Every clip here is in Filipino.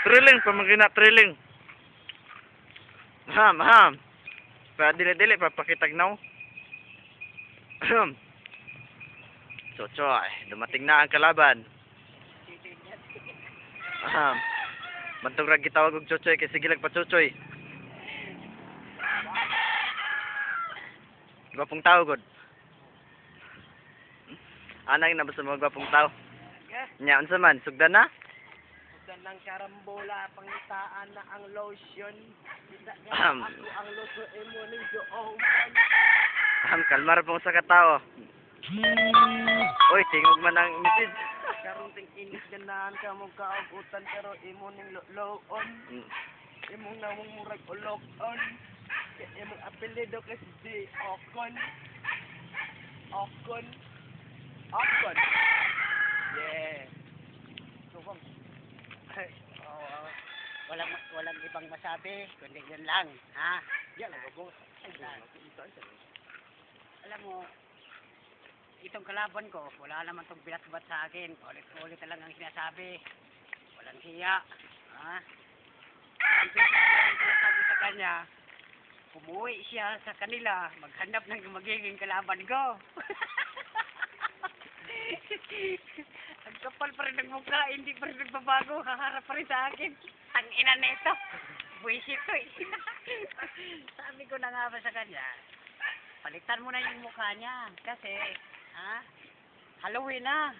Thrilling, pamagina thrilling. Ham. Pa dili-dili papakitagnaw. Chochoy, dumating na ang kalaban. Bantog ra gitawag og chochoy kay sige lang pa chochoy. Gwapong tao god. Anang nabasa mo gwapong tao. Nya unsa man sugdan na? Sugdan ng karambola pangitaan na ang lotion. Ahem. Ako ang lotion imo ning doong. Kalmar pong sa katao. Oy, tingog man ang message. Karong ting inis ganahan ka mo kaugutan pero imo ning loon. Imong namong murag ulok-on. Imong apelyido kasi di Okon. Okon. Yeah. So, walang ibang masabi, kundi yun lang, ha? Yan lang ako. Alam mo, itong kalaban ko, wala naman itong binatbat sa akin. Ulit-ulit na lang ang sinasabi. Walang hiya, ha? Ang sinasabi sa kanya, umuwi siya sa kanila, maghanap ng magiging kalaban ko. Ang kapal pa rin ng mukha, hindi pa rin nagbabago, haharap pa rin sa akin. Tangina na ito. Buisit ko eh. Sabi ko na nga ba sa kanya, palitan mo na yung mukha niya. Kasi, Halloween na.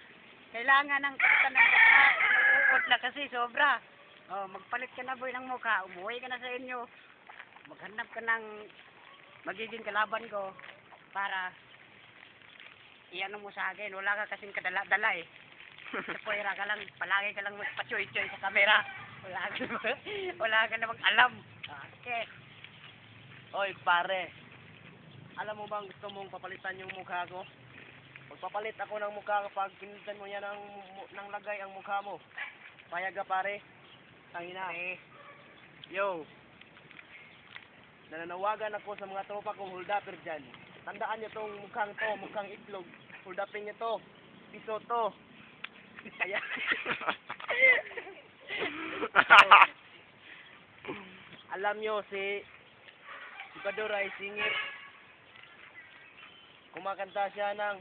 Kailangan ng kalitan ng mukha. Inuukot na kasi, sobra. Magpalit ka na boy ng mukha. Umuwi ka na sa inyo. Maghanap ka ng magiging kalaban ko para iano mo sa akin, wala ka kasing kadala-dala eh. Kapoyra ka lang, palagi ka lang magpa-choy-choy sa kamera. Wala ka namang alam. Okay. Oy pare, alam mo bang gusto mong papalitan yung mukha ko? Magpapalit ako ng mukha kapag pinitan mo yan ng lagay ang mukha mo. Payag ka pare? Tangina. Yo. Nananawagan ako sa mga tropa kong hold-upper dyan. Tandaan nyo tong mukhang itlog. Hold-upin nyo to. Piso to. Kaya. Alam nyo, si Bador ay singer. Kumakanta siya ng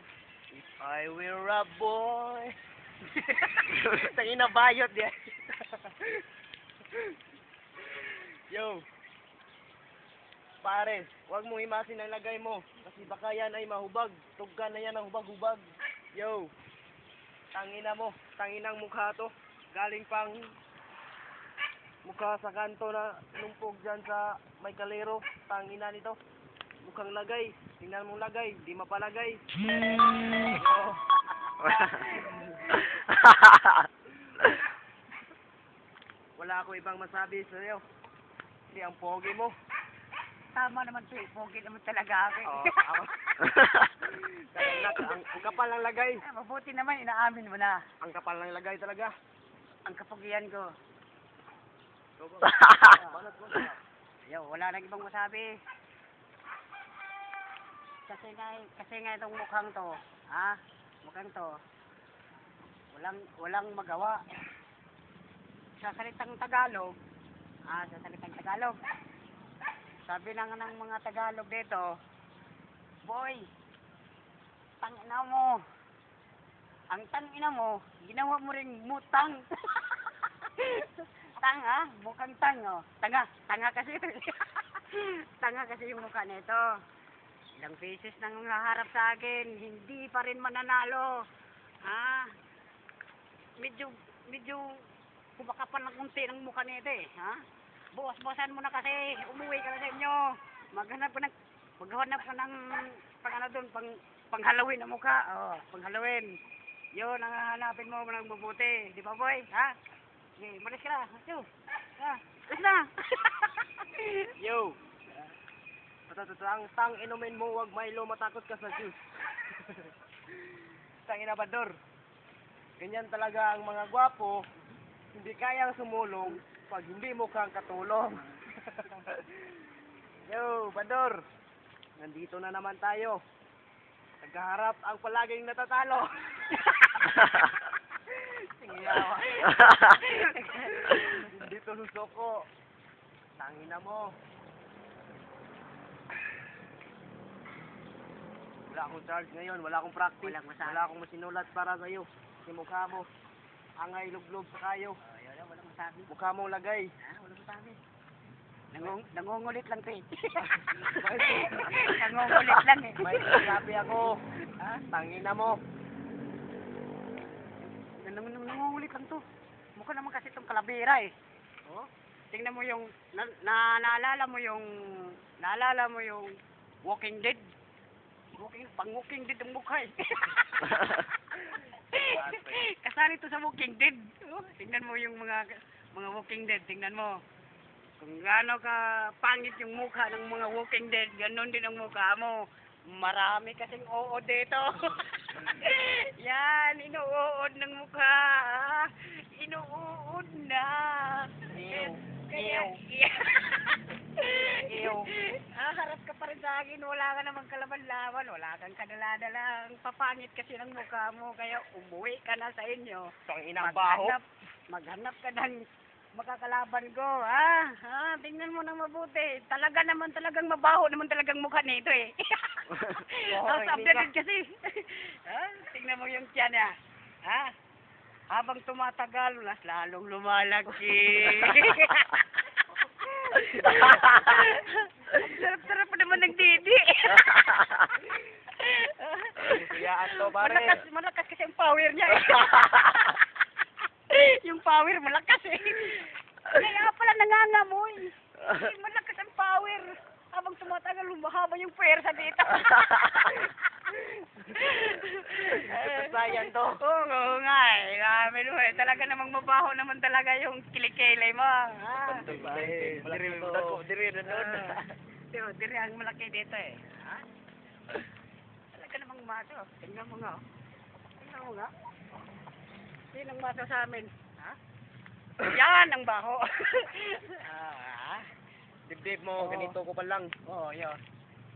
If I Were a Boy. Tangina bayot yan. Yo. Pare, huwag mong imasin ang lagay mo. Kasi baka yan ay mahubag. Tugkan na yan ang hubag-hubag. Yo. Tangina mo. Tanginang mukha to. Galing pang mukha sa kanto na lumpog dyan sa may kalero. Tangina nito. Mukhang lagay. Tingnan mong lagay. Di mapalagay. Yo. Wala ako ibang masabi sa'yo. Kasi ang pogi mo. Tama naman to eh. Pogi naman talaga ako eh. Oo, ang kapal ng lagay. Mabuti naman, inaamin mo na. Ang kapal ng lagay talaga. Ang kapogian ko. Yo, wala nang ibang masabi. Kasi nga itong mukhang to, mukhang to, walang magawa. Sa salitang Tagalog, sabi ng mga Tagalog dito, boy, tangina mo. Ang tangina mo, ginawa mo ring mutang. Tanga, mukhang tanga. Tanga kasi ito. Tanga kasi yung mukha nito. Ilang beses nang haharap sa akin, hindi pa rin mananalo. Medyo kumakapal ng kunti ng mukha nito eh. Buwas-buwasan mo na kasi, umuwi ka na sa inyo. Maghanap ka ng pang Halloween na mukha. Pang Halloween. Yun ang hahanapin mo ng mabuti. Di ba boy? Okay, malis ka na. Yo. Malis na. Yo. Tang inumin mo, wag Milo, matakot ka sa juice. Tang inabador. Ganyan talaga ang mga gwapo. Hindi kayang sumulong pag hindi mo kang katulong. Yo, Bador. Nandito na naman tayo. Nagkaharap ang palaging natatalo. Singiyawa. Hindi dito lusoko. Tangina mo. Wala akong charge ngayon, wala akong practice, Walang masabi. wala akong masinulat para sa'yo. Si mukha mo, angay luglog sa kayo. Walang masabi. Mukha mong lagay. Walang masabi. Nangungulit lang to eh. May- Nangungulit lang eh. May sinabi ako. Ha? Tangina mo. Nangungulit lang to. Mukha naman kasi itong kalabira eh. Oh? Tingnan mo yung, naalala mo yung Walking Dead. Pang-Walking Dead ang mukha eh. Kasali to sa Walking Dead. Oh, tingnan mo yung mga Walking Dead, tingnan mo. Kung gaano ka pangit yung mukha ng mga Walking Dead, ganon din ang mukha mo. Marami kasing oo dito. Yan, inuuod ng mukha. Inuuod na. Ew. Ew. Harap ka pa rin sa akin, wala ka namang kalaban-laban, wala kang kadala-dala. Ang papangit kasi ng mukha mo, kaya umuwi ka na sa inyo. Tangina baho. Maghanap ka ng makakalaban ko, ha? Ha? Tingnan mo nang mabuti. Talagang mabaho naman talagang mukha nito eh. Tapos updated kasi. Ha? Tingnan mo yung tiyan niya. Ha? Habang tumatagal, mas lalong lumalaki. Sarap-sarap pa naman ng didi. Kuyaan to, pare. Malakas kasi ang power niya eh. Yung power malakas eh. Kaya pala nangangamoy. Malakas ang power. Habang tumatagal, lumahaba yung pwersa dito. Sayan to. Oo nga eh. Talaga namang mabaho naman talaga yung kilikilay mo. Ha? Diri ang malaki dito eh. Ha? Talaga namang maso. Tingnan mo nga. Tingnan mo nga. Sino ang maso sa amin? Ha? Yan ang baho. Dibdib mo, Oo. ganito ko pa lang. Oo, yun.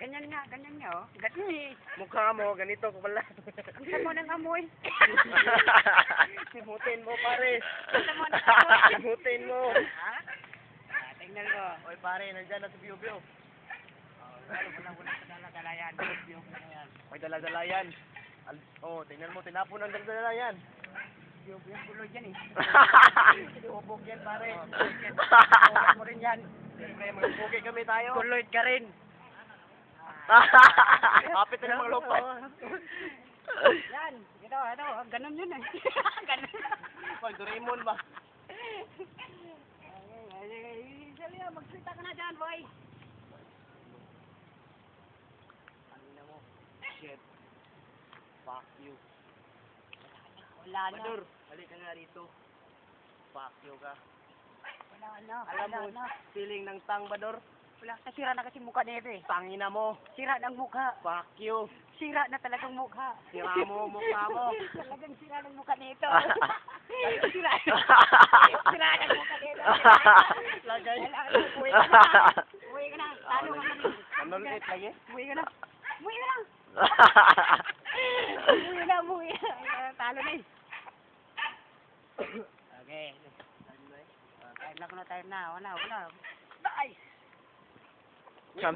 Ganyan nga oh. Ganyan eh. Mukha mo, ganito ko pa lang. Ang samo ng amoy. Simutin mo, pare. Ang samo ng amoy. Simutin mo. Ha? Tingnan mo. Oy, pare, nandyan na si Biyo-Biyo. Wala sa dala-dala yan. May dala-dala yan. Tingnan mo, tinapon ang dala-dala yan. Yung gulo dyan eh. Ubog yan, pare. Huwag mo rin yan. Siyempre, mga bugi kami tayo. Guloid ka rin. Kapit na ng mga lupa. Yan. Ganun yun eh. Ganun. Hoy, Doraemon ba? Salia, magsalita ka na dyan, boy. Ano mo? Shit. Fuck you. Wala na. Madur, halika nga rito. Fuck you ka. Wala na. Alam mo, feeling ng tang, Bador? Wala. Sira na kasi mukha nito eh. Tangina mo. Sira ng mukha. Fuck you. Sira na talagang mukha. Sira mo, mukha mo. Talagang sira ng mukha nito. Sira. Sira ng mukha nito. Lagay. Uwi ka na. Uwi ka na. Talo ka na rin. Ano ulit lagi? Uwi ka na. Uwi ka na. Uwi na. Talo na eh. Okay. Time na. Wala. Nice. Champion.